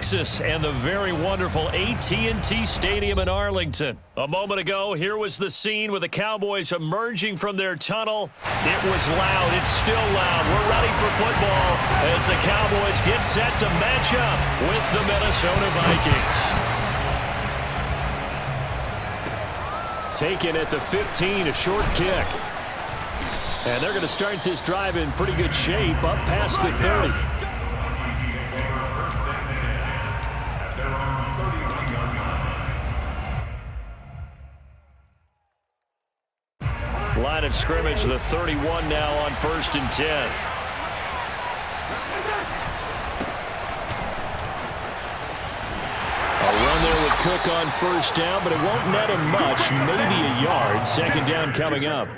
Texas and the very wonderful AT&T Stadium in Arlington. A moment ago, here was the scene with the Cowboys emerging from their tunnel. It was loud. It's still loud. We're ready for football as the Cowboys get set to match up with the Minnesota Vikings. Taken at the 15, a short kick. And they're going to start this drive in pretty good shape up past the 30. Line of scrimmage, the 31 now on 1st and 10. A run there with Cook on 1st down, but it won't net him much, maybe a yard. 2nd down coming up.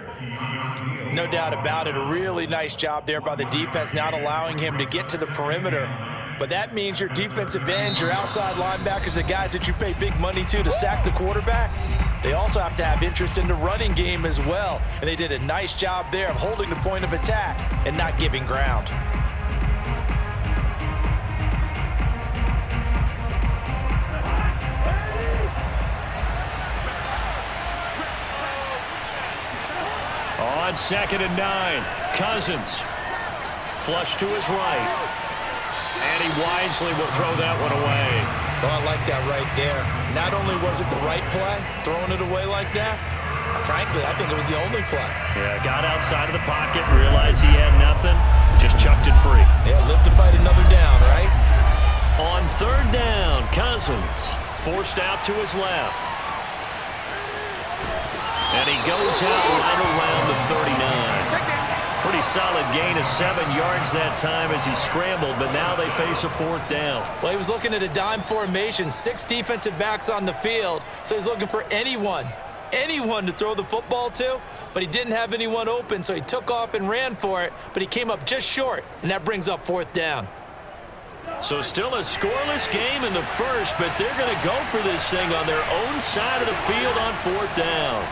No doubt about it. A really nice job there by the defense, not allowing him to get to the perimeter. But that means your defensive ends, your outside linebackers, the guys that you pay big money to sack the quarterback, they also have to have interest in the running game as well. And they did a nice job there of holding the point of attack and not giving ground. On 2nd and 9, Cousins. Flush to his right. And he wisely will throw that one away. Oh, I like that right there. Not only was it the right play, throwing it away like that, frankly, I think it was the only play. Yeah, got outside of the pocket, realized he had nothing, just chucked it free. Yeah, live to fight another down, right? On 3rd down, Cousins forced out to his left. And he goes out right around the 39. Pretty solid gain of 7 yards that time as he scrambled, but now they face a 4th down. Well, he was looking at a dime formation, 6 defensive backs on the field, so he's looking for anyone to throw the football to, but he didn't have anyone open, so he took off and ran for it, but he came up just short, and that brings up 4th down. So still a scoreless game in the first, but they're going to go for this thing on their own side of the field on 4th down.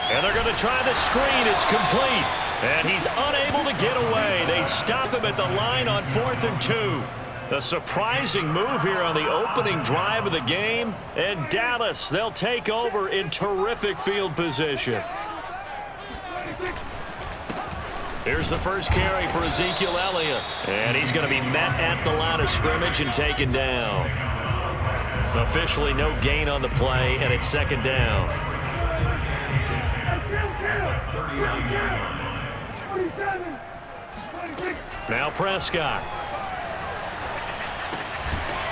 And they're going to try the screen. It's complete. And he's unable to get away. They stop him at the line on 4th and 2. A surprising move here on the opening drive of the game. And Dallas, they'll take over in terrific field position. Here's the first carry for Ezekiel Elliott. And he's going to be met at the line of scrimmage and taken down. Officially no gain on the play, and it's 2nd down. Now Prescott.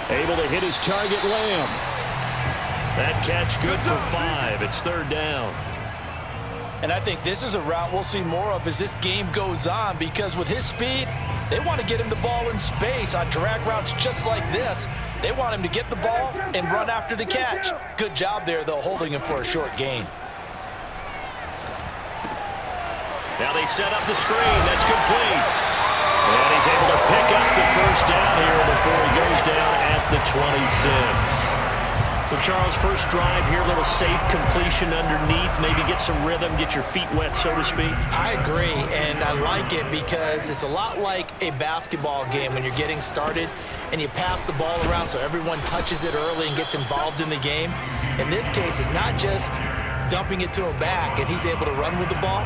Able to hit his target, Lamb. That catch good for 5. It's 3rd down. And I think this is a route we'll see more of as this game goes on, because with his speed, they want to get him the ball in space on drag routes just like this. They want him to get the ball and run after the catch. Good job there, though, holding him for a short gain. Now they set up the screen. That's complete. And he's able to pick up the 1st down here before he goes down at the 26. So, Charles, first drive here, a little safe completion underneath. Maybe get some rhythm, get your feet wet, so to speak. I agree, and I like it because it's a lot like a basketball game when you're getting started and you pass the ball around so everyone touches it early and gets involved in the game. In this case, it's not just dumping it to a back and he's able to run with the ball,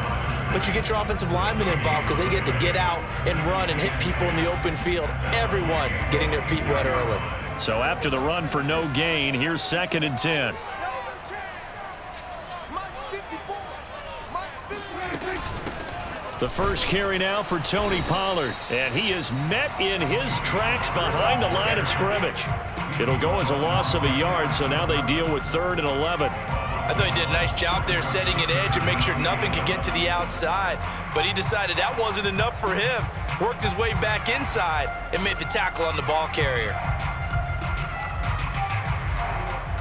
but you get your offensive linemen involved because they get to get out and run and hit people in the open field. Everyone getting their feet wet early. So after the run for no gain, here's 2nd and 10. The first carry now for Tony Pollard, and he is met in his tracks behind the line of scrimmage. It'll go as a loss of a yard, so now they deal with 3rd and 11. I thought he did a nice job there setting an edge and make sure nothing could get to the outside, but he decided that wasn't enough for him. Worked his way back inside and made the tackle on the ball carrier.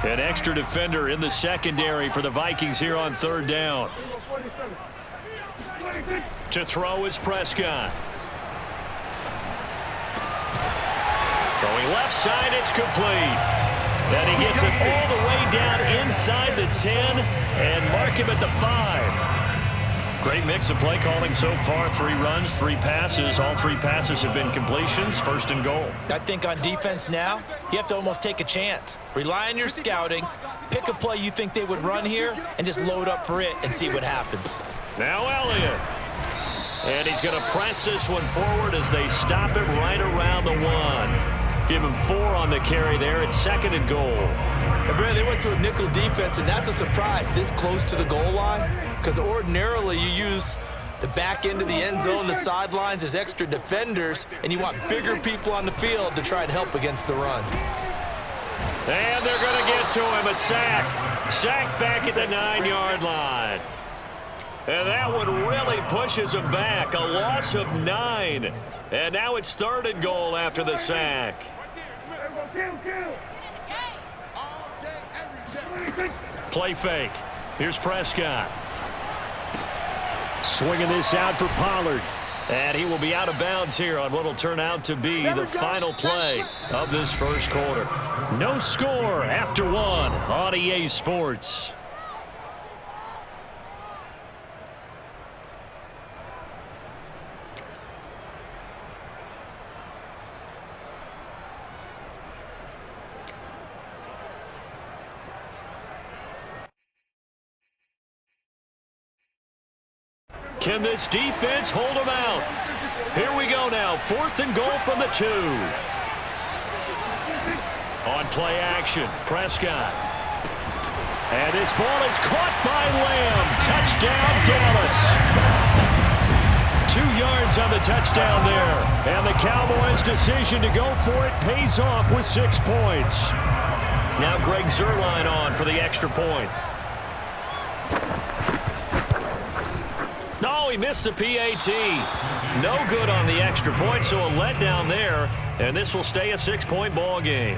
An extra defender in the secondary for the Vikings here on 3rd down. To throw is Prescott. Throwing left side, it's complete. And he gets it all the way down inside the 10 and mark him at the 5. Great mix of play calling so far. 3 runs, 3 passes. All 3 passes have been completions. First and goal. I think on defense now, you have to almost take a chance. Rely on your scouting. Pick a play you think they would run here and just load up for it and see what happens. Now Elliott. And he's going to press this one forward as they stop it right around the 1. Give him 4 on the carry there at 2nd and goal. And Brad, they went to a nickel defense, and that's a surprise this close to the goal line, because ordinarily you use the back end of the end zone, the sidelines as extra defenders, and you want bigger people on the field to try and help against the run. And they're going to get to him, a sack. Sack back at the 9-yard line. And that one really pushes him back. A loss of 9. And now it's 3rd and goal after the sack. Play fake. Here's Prescott. Swinging this out for Pollard. And he will be out of bounds here on what will turn out to be the final play of this first quarter. No score after 1 on EA Sports. Can this defense hold them out? Here we go now. 4th and goal from the 2. On play action, Prescott. And this ball is caught by Lamb. Touchdown, Dallas. 2 yards on the touchdown there. And the Cowboys' decision to go for it pays off with 6 points. Now Greg Zuerlein on for the extra point. No, he missed the PAT. No good on the extra point, so a letdown there, and this will stay a 6-point ball game.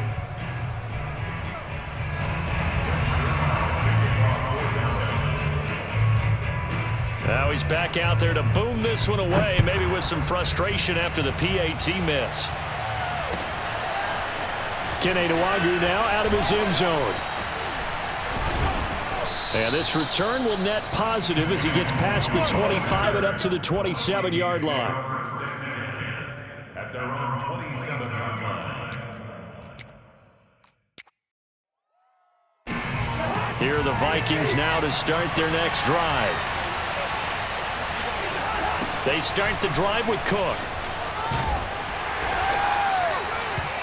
Now he's back out there to boom this one away, maybe with some frustration after the PAT miss. Kene Nwangwu now out of his end zone. And this return will net positive as he gets past the 25 and up to the 27-yard line. At their own 27-yard line. Here are the Vikings now to start their next drive. They start the drive with Cook.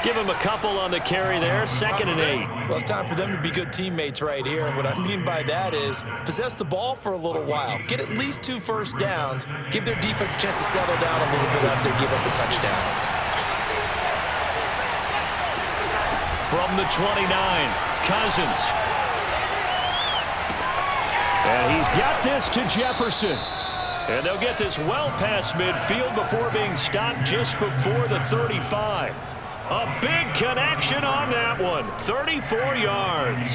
Give him a couple on the carry there, 2nd and 8. Well, it's time for them to be good teammates right here. And what I mean by that is possess the ball for a little while. Get at least 2 first downs. Give their defense a chance to settle down a little bit after they give up a touchdown. From the 29, Cousins. And he's got this to Jefferson. And they'll get this well past midfield before being stopped just before the 35. A big connection on that one. 34 yards.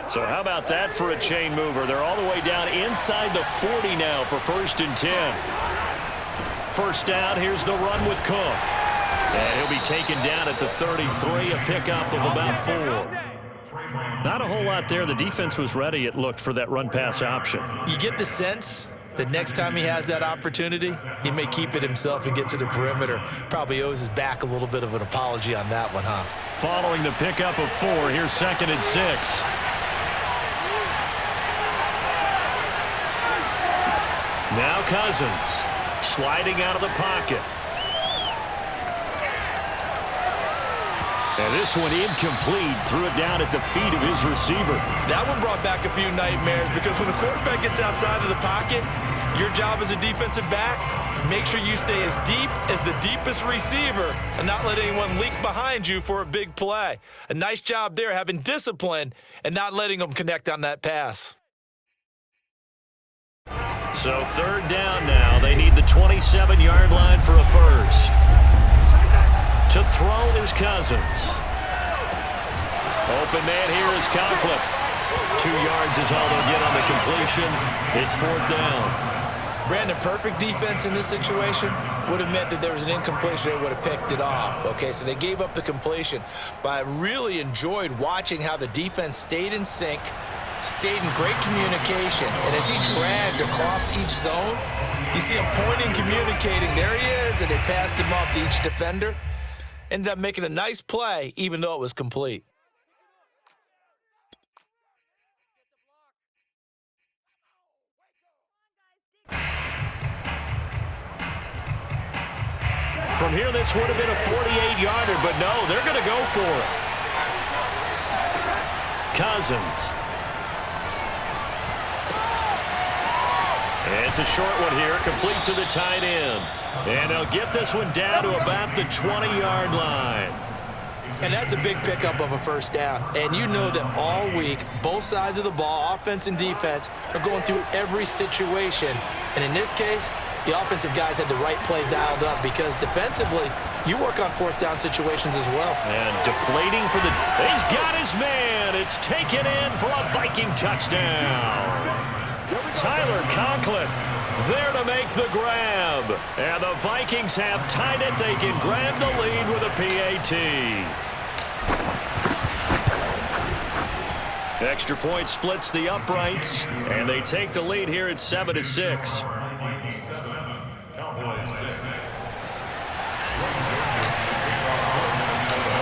So how about that for a chain mover? They're all the way down inside the 40 now for 1st and 10. First down, here's the run with Cook. And he'll be taken down at the 33, a pickup of about 4. Not a whole lot there. The defense was ready, it looked, for that run-pass option. You get the sense that next time he has that opportunity, he may keep it himself and get to the perimeter. Probably owes his back a little bit of an apology on that one, huh? Following the pickup of 4, here's 2nd and 6. Now Cousins sliding out of the pocket. And this one incomplete. Threw it down at the feet of his receiver. That one brought back a few nightmares because when a quarterback gets outside of the pocket, your job as a defensive back, make sure you stay as deep as the deepest receiver and not let anyone leak behind you for a big play. A nice job there having discipline and not letting them connect on that pass. So 3rd down now. They need the 27-yard line for a first. To throw is Cousins. Open man here is Conklin. 2 yards is all they'll get on the completion. It's 4th down. Brandon, perfect defense in this situation would have meant that there was an incompletion. They would have picked it off. Okay, so they gave up the completion. But I really enjoyed watching how the defense stayed in sync, stayed in great communication. And as he dragged across each zone, you see him pointing, communicating. There he is, and they passed him off to each defender. Ended up making a nice play, even though it was complete. From here, this would have been a 48-yarder, but no, they're going to go for it. Cousins. It's a short one here, complete to the tight end. And they'll get this one down to about the 20-yard line. And that's a big pickup of a first down. And you know that all week, both sides of the ball, offense and defense, are going through every situation. And in this case, the offensive guys had the right play dialed up because defensively, you work on fourth down situations as well. And deflating for the... He's got his man. It's taken in for a Viking touchdown. Tyler Conklin there to make the grab. And the Vikings have tied it. They can grab the lead with a PAT. Extra point splits the uprights, and they take the lead here at 7-6.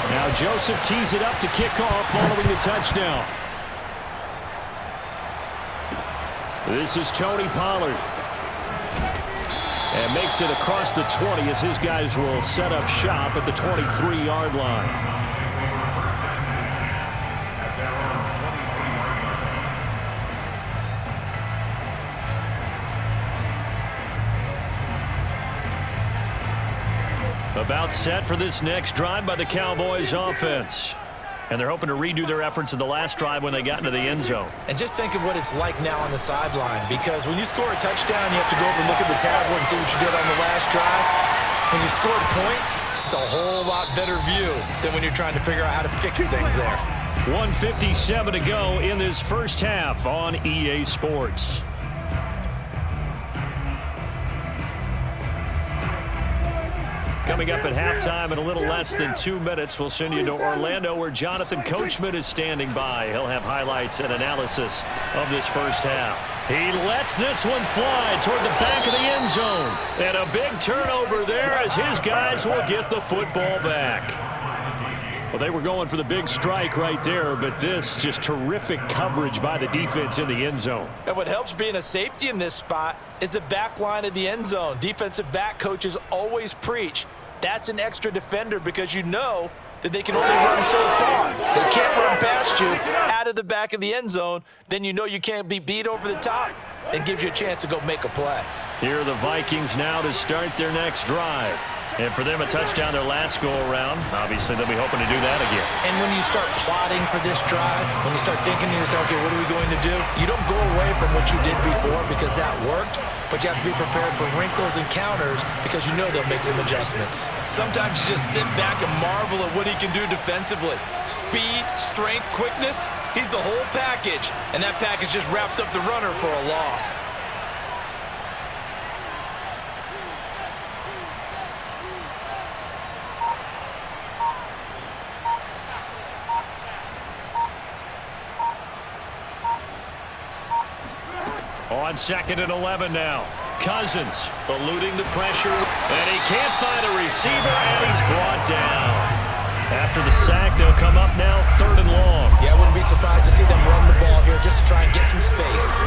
Now Joseph tees it up to kick off following the touchdown. This is Tony Pollard. And makes it across the 20 as his guys will set up shop at the 23-yard line. About set for this next drive by the Cowboys offense. And they're hoping to redo their efforts in the last drive when they got into the end zone. And just think of what it's like now on the sideline, because when you score a touchdown, you have to go over and look at the tablet and see what you did on the last drive. When you scored points, it's a whole lot better view than when you're trying to figure out how to fix things there. 1:57 to go in this first half on EA Sports. Coming up at halftime in a little less than 2 minutes, we'll send you to Orlando where Jonathan Coachman is standing by. He'll have highlights and analysis of this first half. He lets this one fly toward the back of the end zone. And a big turnover there as his guys will get the football back. Well, they were going for the big strike right there, but this just terrific coverage by the defense in the end zone. And what helps being a safety in this spot is the back line of the end zone. Defensive back coaches always preach. That's an extra defender because you know that they can only run so far. They can't run past you out of the back of the end zone. Then you know you can't be beat over the top and gives you a chance to go make a play. Here are the Vikings now to start their next drive. And for them, a touchdown their last go-around. Obviously, they'll be hoping to do that again. And when you start plotting for this drive, when you start thinking to yourself, okay, what are we going to do? You don't go away from what you did before because that worked, but you have to be prepared for wrinkles and counters because you know they'll make some adjustments. Sometimes you just sit back and marvel at what he can do defensively. Speed, strength, quickness, he's the whole package. And that package just wrapped up the runner for a loss. On 2nd and 11 now. Cousins eluding the pressure, and he can't find a receiver, and he's brought down. After the sack, they'll come up now 3rd and long. Yeah, I wouldn't be surprised to see them run the ball here just to try and get some space.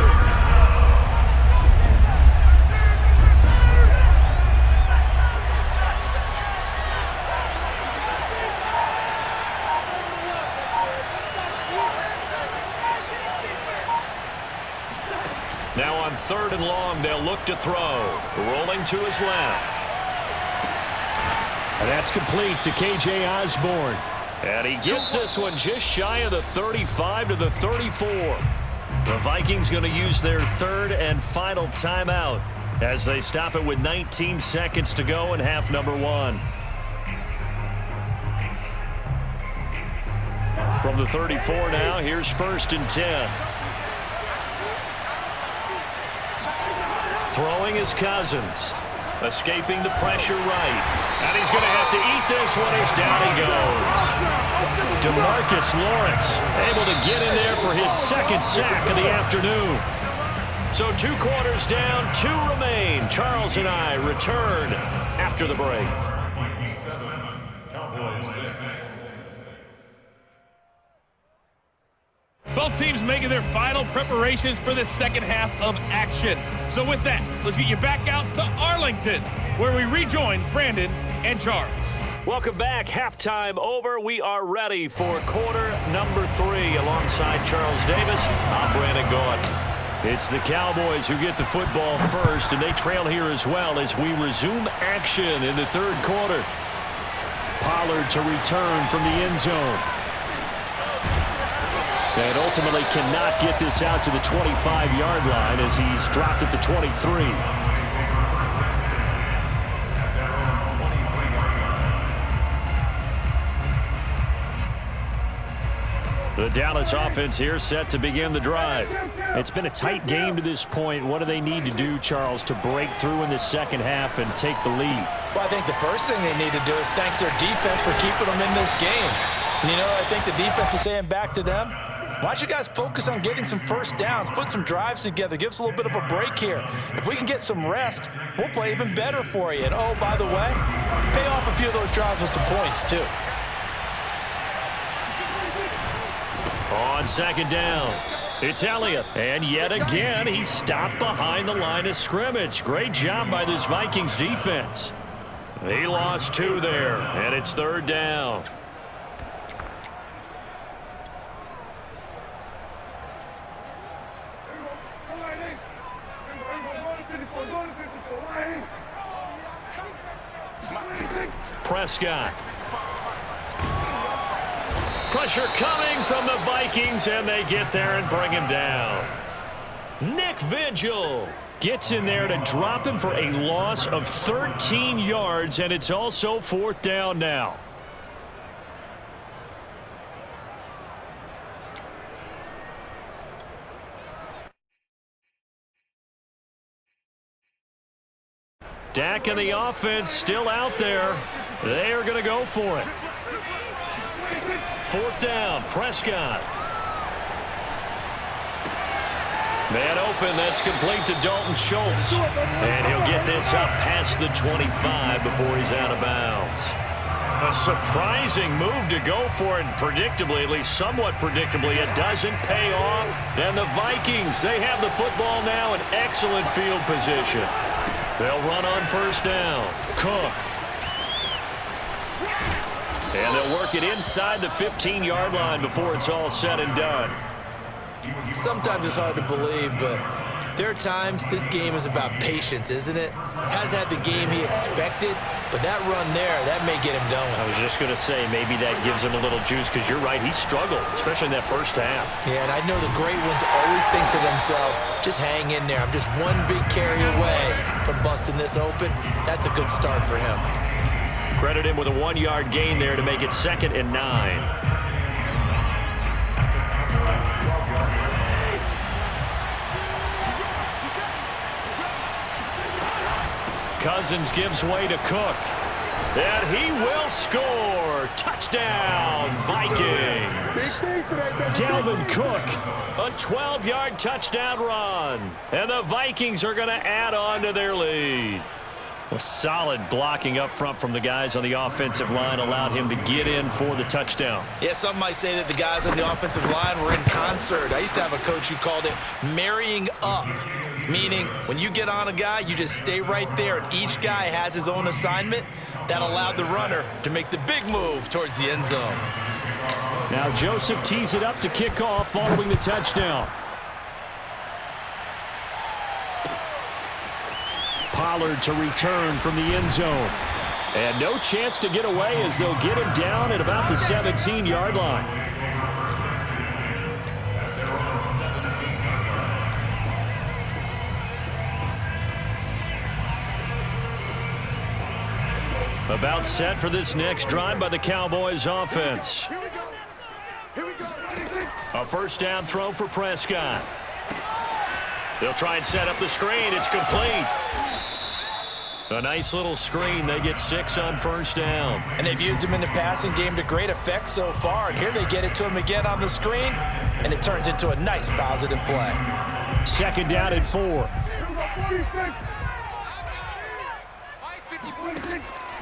Now on 3rd and long, they'll look to throw. Rolling to his left. And that's complete to K.J. Osborne. And he gets this one just shy of the 35 to the 34. The Vikings going to use their 3rd and final timeout as they stop it with 19 seconds to go in half number 1. From the 34 now, here's 1st and 10. Throwing is Cousins. Escaping the pressure right. And he's going to have to eat this one as down he goes. DeMarcus Lawrence able to get in there for his second sack of the afternoon. So 2 quarters down, 2 remain. Charles and I return after the break. Vikings 7, Cowboys 6. Both teams making their final preparations for the second half of action. So with that, let's get you back out to Arlington, where we rejoin Brandon and Charles. Welcome back. Halftime over. We are ready for quarter number 3. Alongside Charles Davis, I'm Brandon Gordon. It's the Cowboys who get the football first, and they trail here as well as we resume action in the third quarter. Pollard to return from the end zone. And ultimately cannot get this out to the 25-yard line as he's dropped at the 23. The Dallas offense here set to begin the drive. It's been a tight game to this point. What do they need to do, Charles, to break through in the second half and take the lead? Well, I think the first thing they need to do is thank their defense for keeping them in this game. And, you know, I think the defense is saying back to them, why don't you guys focus on getting some first downs, put some drives together, give us a little bit of a break here. If we can get some rest, we'll play even better for you. And, oh, by the way, pay off a few of those drives with some points, too. On second down, it's Elliott. And yet again, he's stopped behind the line of scrimmage. Great job by this Vikings defense. He lost 2 there, and it's third down. Prescott. Pressure coming from the Vikings, and they get there and bring him down. Nick Vigil gets in there to drop him for a loss of 13 yards, and it's also fourth down now. Dak and the offense still out there. They are going to go for it. Fourth down, Prescott. Man open, that's complete to Dalton Schultz. And he'll get this up past the 25 before he's out of bounds. A surprising move to go for it, and predictably, at least somewhat predictably, it doesn't pay off. And the Vikings, they have the football now in excellent field position. They'll run on first down. Cook. And they'll work it inside the 15-yard line before it's all said and done. Sometimes it's hard to believe, but there are times this game is about patience, isn't it? Has had the game he expected, but that run there, that may get him going. I was just going to say, maybe that gives him a little juice, because you're right, he struggled, especially in that first half. Yeah, and I know the great ones always think to themselves, just hang in there. I'm just one big carry away from busting this open. That's a good start for him. Credit him with a 1-yard gain there to make it 2nd and 9. Cousins gives way to Cook. And he will score. Touchdown, Vikings. Dalvin Cook, a 12-yard touchdown run. And the Vikings are going to add on to their lead. A solid blocking up front from the guys on the offensive line allowed him to get in for the touchdown. Yeah, some might say that the guys on the offensive line were in concert. I used to have a coach who called it marrying up, meaning when you get on a guy, you just stay right there, and each guy has his own assignment. That allowed the runner to make the big move towards the end zone. Now Joseph tees it up to kick off following the touchdown. Pollard to return from the end zone. And no chance to get away as they'll get him down at about the 17-yard line. About set for this next drive by the Cowboys offense. A first down throw for Prescott. They'll try and set up the screen. It's complete. A nice little screen. They get 6 on first down. And they've used him in the passing game to great effect so far. And here they get it to him again on the screen, and it turns into a nice positive play. Second down and 4.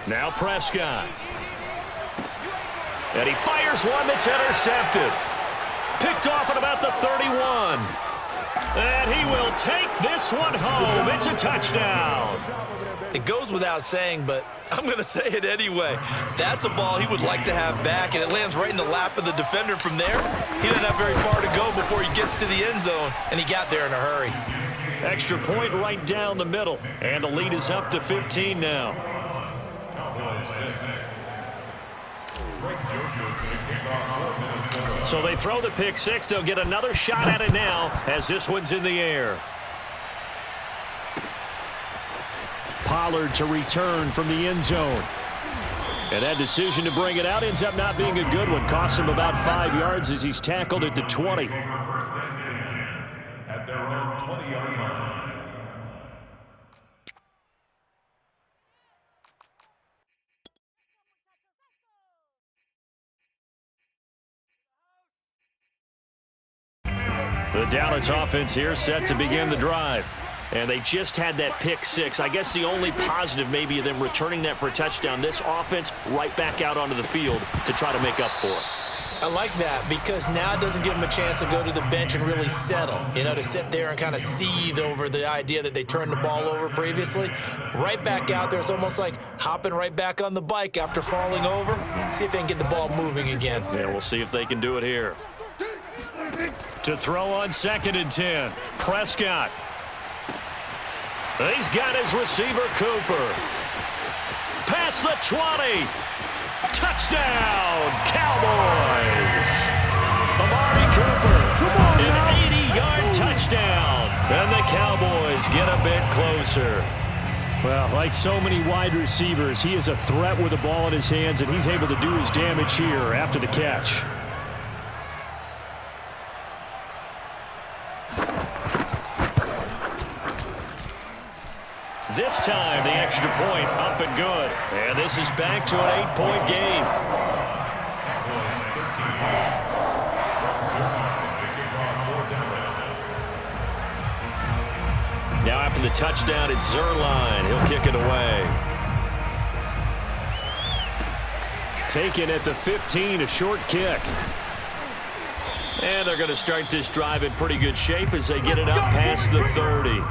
Now Prescott. And he fires one that's intercepted. Picked off at about the 31. And he will take this one home. It's a touchdown. It goes without saying, but I'm going to say it anyway. That's a ball he would like to have back, and it lands right in the lap of the defender from there. He didn't have very far to go before he gets to the end zone, and he got there in a hurry. Extra point right down the middle, and the lead is up to 15 now. So they throw the pick 6. They'll get another shot at it now as this one's in the air. Pollard to return from the end zone. And that decision to bring it out ends up not being a good one. Costs him about 5 yards as he's tackled at the 20. At their own 20-yard line. The Dallas offense here set to begin the drive. And they just had that pick 6. I guess the only positive maybe of them returning that for a touchdown. This offense right back out onto the field to try to make up for it. I like that because now it doesn't give them a chance to go to the bench and really settle, to sit there and kind of seethe over the idea that they turned the ball over previously. Right back out there, it's almost like hopping right back on the bike after falling over. See if they can get the ball moving again. Yeah, we'll see if they can do it here. To throw on 2nd and 10, Prescott. He's got his receiver, Cooper. Past the 20. Touchdown, Cowboys. Amari Cooper, an 80-yard touchdown. And the Cowboys get a bit closer. Well, like so many wide receivers, he is a threat with the ball in his hands, and he's able to do his damage here after the catch. This time, the extra point up and good. And this is back to an 8-point game. Now after the touchdown, it's Zerline. He'll kick it away. Taken at the 15, a short kick. And they're going to start this drive in pretty good shape as they get it up past the 30.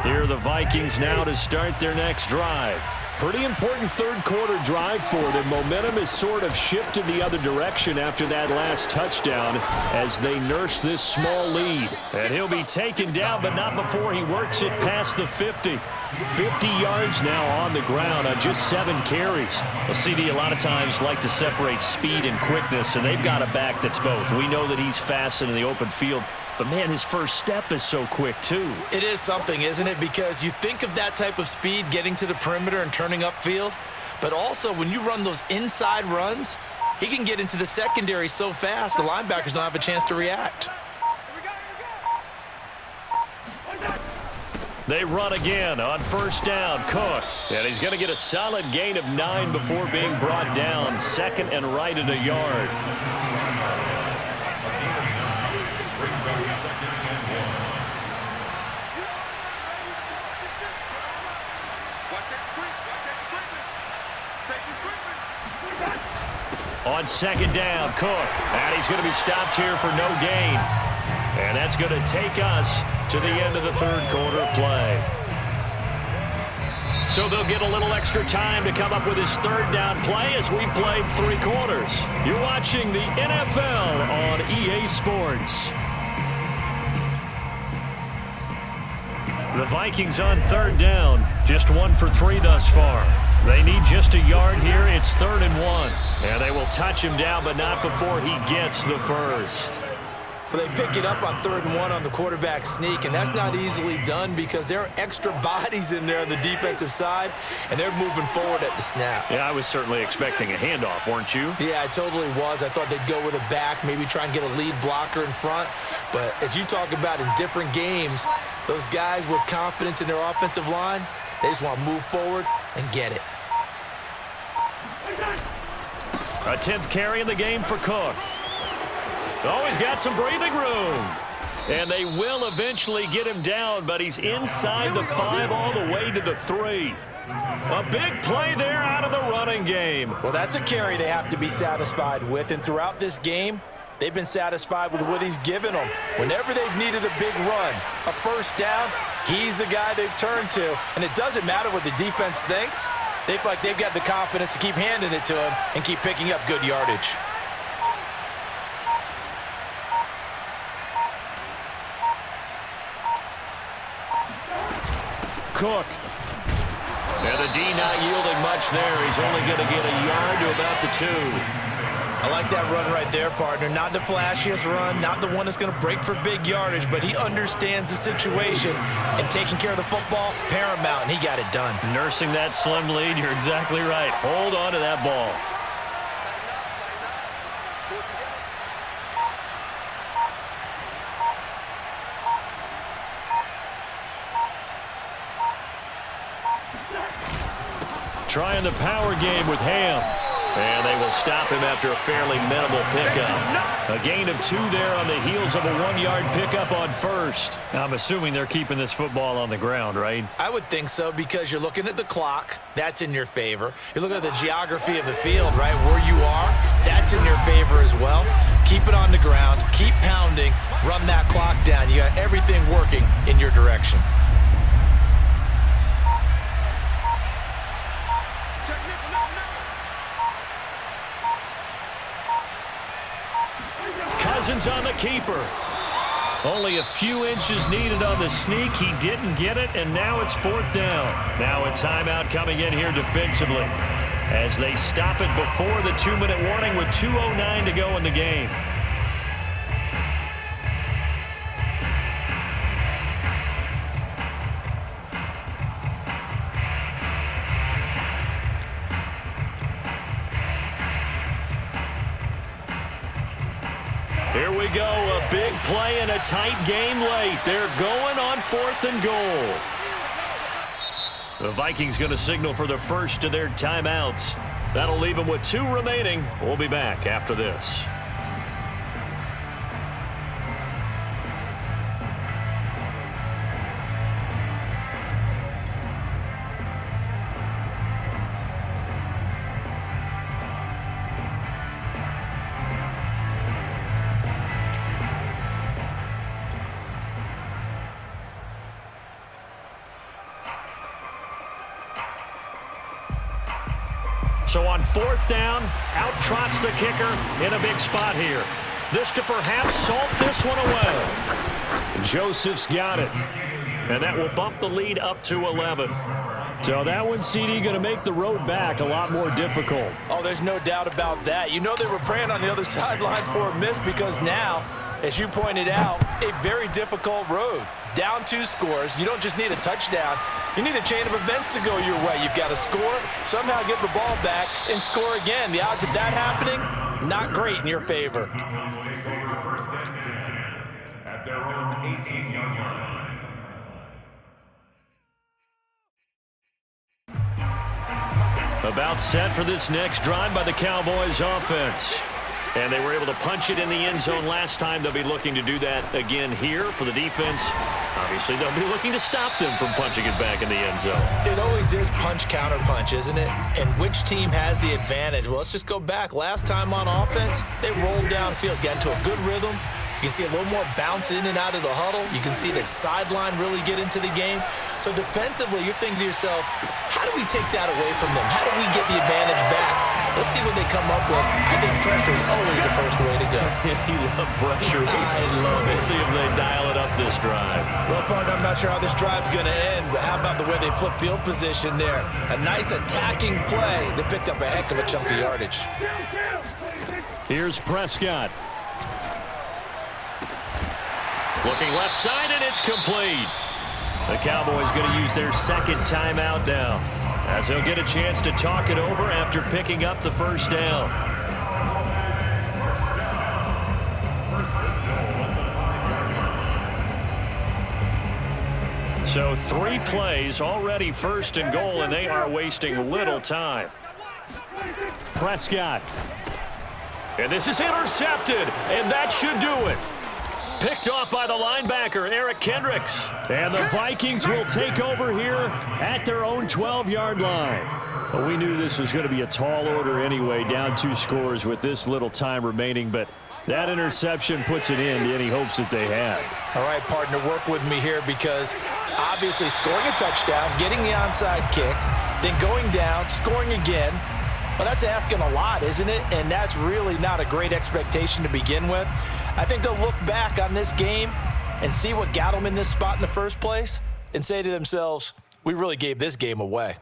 Here are the Vikings now to start their next drive. Pretty important third-quarter drive for them. Momentum has sort of shifted the other direction after that last touchdown as they nurse this small lead. And he'll be taken down, but not before he works it past the 50. 50 yards now on the ground on just 7 carries. Well, CD a lot of times like to separate speed and quickness, and they've got a back that's both. We know that he's fast in the open field, but, man, his first step is so quick, too. It is something, isn't it? Because you think of that type of speed getting to the perimeter and turning upfield, but also when you run those inside runs, he can get into the secondary so fast the linebackers don't have a chance to react. They run again on first down. Cook. And he's going to get a solid gain of 9 before being brought down. 2nd and right at a yard. On 2nd down, Cook. And he's going to be stopped here for no gain. And that's going to take us to the end of the third quarter play. So they'll get a little extra time to come up with his third down play as we played 3 quarters. You're watching the NFL on EA Sports. The Vikings on 3rd down, just 1 for 3 thus far. They need just a yard here. It's 3rd and 1. And they will touch him down, but not before he gets the first. But they pick it up on 3rd and 1 on the quarterback sneak, and that's not easily done because there are extra bodies in there on the defensive side, and they're moving forward at the snap. Yeah, I was certainly expecting a handoff, weren't you? Yeah, I totally was. I thought they'd go with a back, maybe try and get a lead blocker in front. But as you talk about in different games, those guys with confidence in their offensive line, they just want to move forward and get it. A 10th carry in the game for Cook. Oh, he's got some breathing room. And they will eventually get him down, but he's inside the 5 all the way to the 3. A big play there out of the running game. Well, that's a carry they have to be satisfied with, and throughout this game, they've been satisfied with what he's given them. Whenever they've needed a big run, a first down, he's the guy they've turned to. And it doesn't matter what the defense thinks. They feel like they've got the confidence to keep handing it to him and keep picking up good yardage. Cook. And the D not yielding much there. He's only going to get a yard to about the 2. I like that run right there, partner. Not the flashiest run, not the one that's going to break for big yardage, but he understands the situation, and taking care of the football, paramount, and he got it done. Nursing that slim lead, you're exactly right. Hold on to that ball. Trying the power game with Ham. And they will stop him after a fairly minimal pickup. A gain of 2 there on the heels of a 1-yard pickup on first. Now, I'm assuming they're keeping this football on the ground, right? I would think so, because you're looking at the clock. That's in your favor. You're looking at the geography of the field, right? Where you are, that's in your favor as well. Keep it on the ground. Keep pounding. Run that clock down. You got everything working in your direction. Cousins on the keeper. Only a few inches needed on the sneak. He didn't get it, and now it's 4th down. Now a timeout coming in here defensively as they stop it before the 2-minute warning with 2:09 to go in the game. Here we go, a big play and a tight game late. They're going on 4th and goal. The Vikings going to signal for the first of their timeouts. That'll leave them with 2 remaining. We'll be back after this. So on 4th down, out trots the kicker in a big spot here. This to perhaps salt this one away. Joseph's got it. And that will bump the lead up to 11. So that one, CD, going to make the road back a lot more difficult. Oh, there's no doubt about that. You know they were praying on the other sideline for a miss, because now, as you pointed out, a very difficult road. Down 2 scores. You don't just need a touchdown. You need a chain of events to go your way. You've got to score, somehow get the ball back, and score again. The odds of that happening, not great in your favor. At their own 18-yard line. About set for this next drive by the Cowboys offense. And they were able to punch it in the end zone last time. They'll be looking to do that again here for the defense. Obviously, they'll be looking to stop them from punching it back in the end zone. It always is punch, counter punch, isn't it? And which team has the advantage? Well, let's just go back. Last time on offense, they rolled downfield, got into a good rhythm. You can see a little more bounce in and out of the huddle. You can see the sideline really get into the game. So defensively, you're thinking to yourself, how do we take that away from them? How do we get the advantage back? Let's see what they come up with. I think pressure is always the first way to go. You love pressure. I love it. We'll see if they dial it up this drive. Well, partner, I'm not sure how this drive's going to end, but how about the way they flip field position there? A nice attacking play. They picked up a heck of a chunk of yardage. Here's Prescott. Looking left side, and it's complete. The Cowboys going to use their second timeout now, as they'll get a chance to talk it over after picking up the first down. So 3 plays already first and goal, and they are wasting little time. Prescott. And this is intercepted, and that should do it. Picked off by the linebacker, Eric Kendricks. And the Vikings will take over here at their own 12-yard line. Well, we knew this was going to be a tall order anyway, down 2 scores with this little time remaining, but that interception puts an end to any hopes that they had. All right, partner, work with me here because obviously scoring a touchdown, getting the onside kick, then going down, scoring again, well, that's asking a lot, isn't it? And that's really not a great expectation to begin with. I think they'll look back on this game and see what got them in this spot in the first place and say to themselves, we really gave this game away.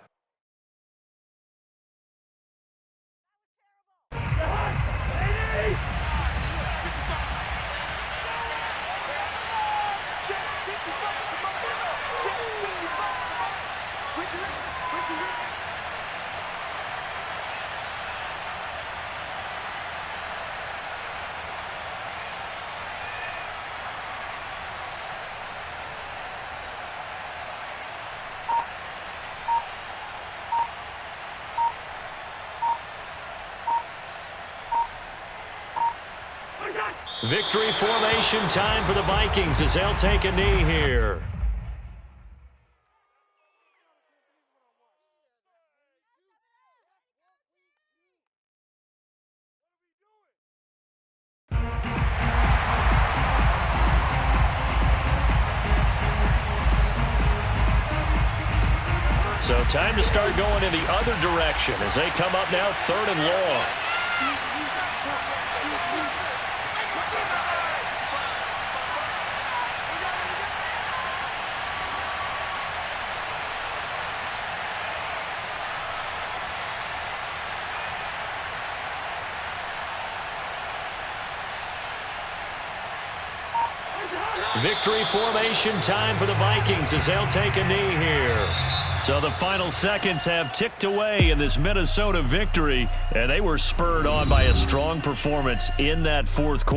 Victory formation time for the Vikings as they'll take a knee here. So time to start going in the other direction as they come up now 3rd and long. Victory formation time for the Vikings as they'll take a knee here. So the final seconds have ticked away in this Minnesota victory, and they were spurred on by a strong performance in that 4th quarter.